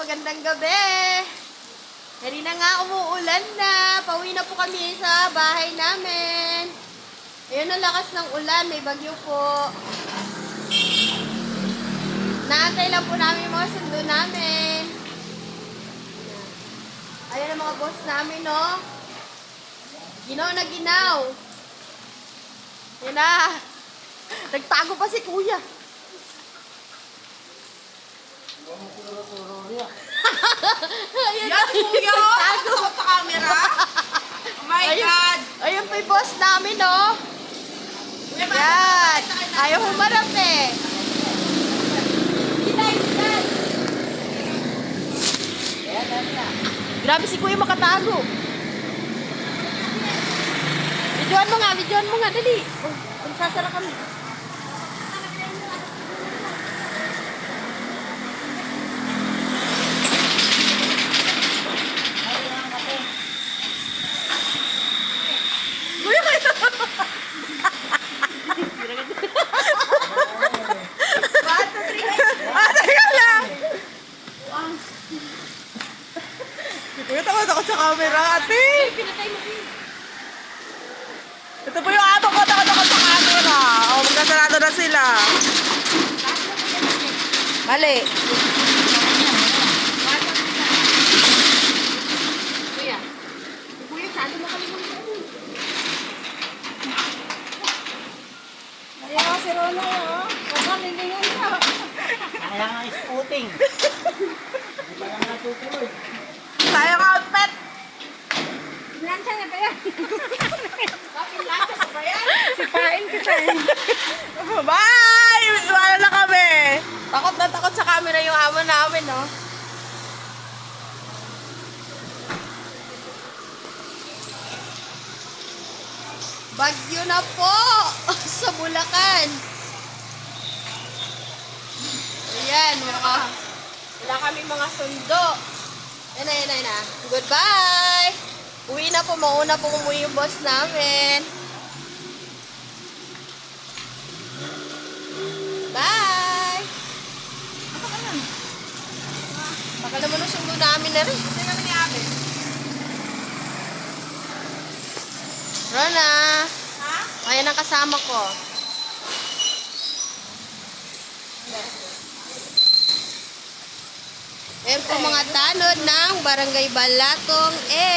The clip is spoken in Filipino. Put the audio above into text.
magandang gabi. Kanina nga umuulan na. Pauwi na po kami sa bahay namin. Ayun ang lakas ng ulan, may bagyo po. Naantay lang po namin yung mga sundo namin. Ayan ang mga boss namin, no? Ginaw na ginaw. Yan na. Nagtago pa si kuya. Ayan Yan, kuya! nagtago. Ako sa camera? Oh my God! Ayan pa yung boss namin, no? Yan. Ayaw humarap eh. Grabe si kuya makatago. Videoan mo nga, dali. Oh, sasara kami. Kuya kayo. Teka lang. Kuya, takot ako sa camera, ate. Ito po yung ato ko, takot ako sa camera. O, magkasarado na sila. Mali. Kuya. Kuya, sado na kami ng Ayaw ka si Rono, oh. Baka lilingan ka. Kaya nga spooting. Hindi pa lang natutuloy. sayang outfit. Lansya na ba yan? Bakit lahat sa bayan? Sipain kita eh. Bye! Wala na kami. Takot na takot sa camera yung amo namin, no? Bagyo na po sa Bulacan. Ayan, wala kami mga sundo. Yan na. Goodbye! Uwi na po, mauna po umuwi yung boss namin. Bye! Baka naman ang sundo namin na rin. Hindi kami ni Abe. Rona! Ha? Ayan ang kasama ko. Ayan po mga tanod ng Barangay Balatong A.